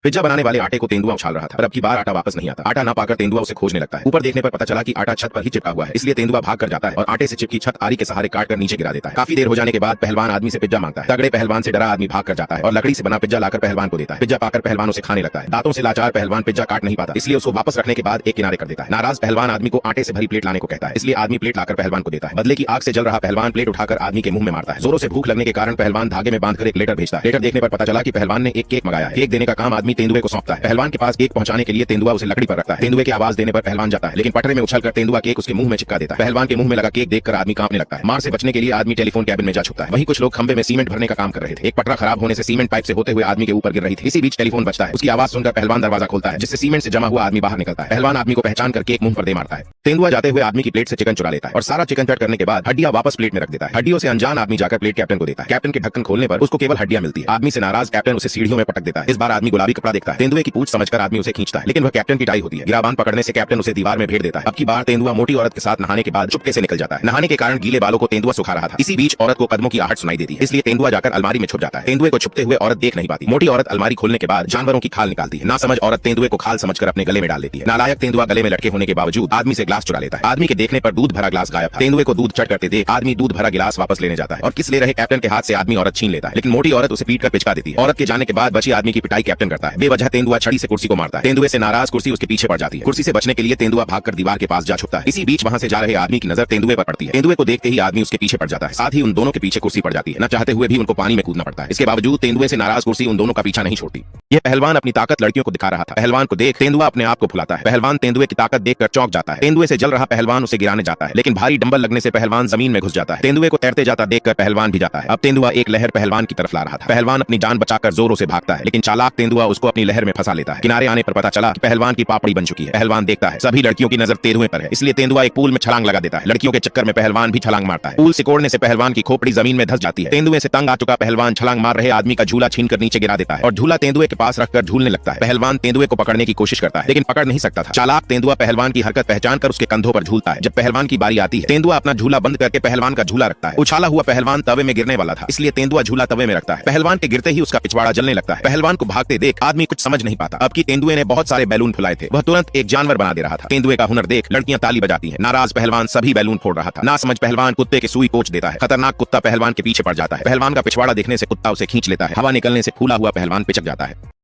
Pizza बनाने वाले आटे को तेंदुआ उछाल रहा था, पर अब की बार आटा वापस नहीं आता। आटा ना पाकर तेंदुआ उसे खोजने लगता है। ऊपर देखने पर पता चला कि आटा छत पर ही चिपका हुआ है, इसलिए तेंदुआ भाग कर जाता है और आटे से चिपकी छत आरी के सहारे काट कर नीचे गिरा देता है। काफी देर हो जाने के बाद पहलवान आदमी से पिज्जा मांगता है। तगड़े पहलवान से डरा आदमी भाग कर जाता है और लकड़ी से बना पिज्जा लाकर पहलवान को देता है। पिज्जा पाकर पहलवान उसे खाने लगता है। दांतों से लाचार पहलवान पिज्जा काट नहीं पाता, इसलिए उसको वापस रखने के बाद एक किनारे कर देता है। नाराज पहलवान आदमी को आटे से भरी प्लेट लाने को कहता है, इसलिए आदमी प्लेट लाकर पहलवान को देता है। बदले की आग से जल रहा पहलवान प्लेट उठाकर आदमी के मुंह में मारता है। जोरों से भूख लगने के कारण पहलवान धागे में बांधकर एक लेटर भेजता है। लेटर देखने पर पता चला कि पहलवान ने एक केक मंगाया है। केक देने का काम आदमी तेंदुए को सौंपता है। पहलवान के पास केक पहुंचाने के लिए तेंदुआ उसे लकड़ी पर रखता है। तेंदुए की आवाज देने पर पहलवान जाता है, लेकिन पटरे में उछलकर तेंदुआ केक उसके मुंह में चिपका देता है। पहलवान के मुंह में लगा केक देखकर आदमी कांपने लगता है। मार से बचने के लिए आदमी टेलीफोन कैबिन में जा छुपता है। वहीं कुछ लोग खंबे में सीमेंट भरने का काम कर रहे थे। एक पटरा खराब होने से सीमेंट पाइप से होते हुए आदमी के ऊपर गिर रही थी। इसी बीच टेलीफोन बजता है। उसकी आवाज सुनकर पहलवान दरवाजा खोलता है, जिससे सीमेंट से जमा हुआ आदमी बाहर निकलता है। पहलवान आदमी को पहचान कर केक मुंह पर दे मारता है। तेंदुआ जाते हुए आदमी की प्लेट से चिकन चुरा लेता है और सारा चिकन कट करने के बाद हड्डियां वापस प्लेट में रख देता है। हड्डियों से अनजान आदमी जाकर प्लेट कैप्टन को देता है। कैप्टन के ढक्कन खोलने पर उसको केवल हड्डियां मिलती है। आदमी से नाराज कैप्टन उसे सीढ़ियों में पटक देता है। इस बार आदमी गुलाबी कपड़ा देखता है। तेंदुए की पूंछ समझकर आदमी उसे खींचता है, लेकिन वह कैप्टन की टाई होती है। गिराबान पकड़ने से कैप्टन उसे दीवार में भेड़ देता है। अब की बार तेंदुआ मोटी औरत के साथ नहाने के बाद चुपके से निकल जाता है। नहाने के कारण गीले बालों को तेंदुआ सुखा रहा था। इसी बीच औरत को कदमों की आहट सुनाई देती है, इसलिए तेंदुआ जाकर अलमारी में छुप जाता है। तेंदुए को छुपते हुए औरत देख नहीं पाती। मोटी औरत अलमारी खोलने के बाद जानवरों की खाल निकालती है। ना समझ औरत तेंदुए को खाल समझकर अपने गले में डाल लेती है। नालायक तेंदुआ गले में लटके होने के बावजूद आदमी से ग्लास चुरा लेता है। आदमी के देखने पर दूध भरा ग्लास गायब था। तेंदुए को दूध चट करते देख आदमी दूध भरा गिलास वापस लेने जाता है और किस ले रहे कैप्टन के हाथ से आदमी औरत छीन लेता है, लेकिन मोटी औरत उसे पीट कर पिचका देती है। औरत के जाने के बाद बची आदमी की पिटाई कैप्टन करता है। बेवजह तेंदुआ छड़ी से कुर्सी को मारता है। तेंदुए से नाराज कुर्सी उसके पीछे पड़ जाती है। कुर्सी से बचने के लिए तेंदुआ भागकर दीवार के पास जा छुपता है। इसी बीच वहां से जा रहे आदमी की नजर तेंदुए पर पड़ती है। तेंदुए को देखते ही आदमी उसके पीछे पड़ जाता है। साथ ही उन दोनों के पीछे कुर्सी पड़ जाती है। न चाहते हुए भी उनको पानी में कूदना पड़ता है। इसके बावजूद तेंदुए से नाराज कुर्सी उन दोनों का पीछा नहीं छोड़ती। यह पहलवान अपनी ताकत लड़कियों को दिखा रहा था। पहलवान को देख तेंदुआ अपने आप को भुलाता है। पहलवान तेंदुए की ताकत देखकर चौंक जाता है। तेंदुए से जल रहा पहलवान उसे गिराने जाता है, लेकिन भारी डंबल लगने से पहलवान जमीन में घुस जाता है। तेंदुए को तैरते जाता देखकर पहलवान भी जाता है। अब तेंदुआ एक लहर पहलवान की तरफ ला रहा था। पहलवान अपनी जान बचाकर जोरों से भागता है, लेकिन चालाक तेंदुआ उसको अपनी लहर में फंसा लेता है। किनारे आने पर पता चला कि पहलवान की पापड़ी बन चुकी है। पहलवान देखता है सभी लड़कियों की नजर तेंदुए पर है, इसलिए तेंदुआ एक पूल में छलांग लगा देता है। लड़कियों के चक्कर में पहलवान भी छलांग मारता है। पूल सिकोड़ने से पहलवान की खोपड़ी जमीन में धंस जाती है। तेंदुए से तंग आ चुका पहलवान छलांग मार रहे आदमी का झूला छीनकर नीचे गिरा देता है और झूला तेंदुए के पास रखकर झूलने लगता है। पहलवान तेंदुए को पकड़ने की कोशिश करता है, लेकिन पकड़ नहीं सकता था। चालाक तेंदुआ पहलवान की हरकत पहचान कर उसके कंधों पर झूलता है। जब पहलवान की बारी आती है, तेंदुआ अपना झूला बंद करके पहलवान का झूला रखता है। उछाला हुआ पहलवान तवे में गिरने वाला था, इसलिए तेंदुआ झूला तवे में रखता है। पहलवान के गिरते ही उसका पिछवाड़ा जलने लगता है। पहलवान को भागते देख आदमी कुछ समझ नहीं पाता। अब की तेंदुए ने बहुत सारे बैलून फुलाए थे, वह तुरंत एक जानवर बना दे रहा था। तेंदुए का हुनर देख लड़कियां ताली बजाती हैं। नाराज पहलवान सभी बैलून फोड़ रहा था। ना समझ पहलवान कुत्ते के सुई कोच देता है। खतरनाक कुत्ता पहलवान के पीछे पड़ जाता है। पहलवान का पिछवाड़ा देखने से कुत्ता उसे खींच लेता है। हवा निकलने से फूला हुआ पहलवान पिचक जाता है।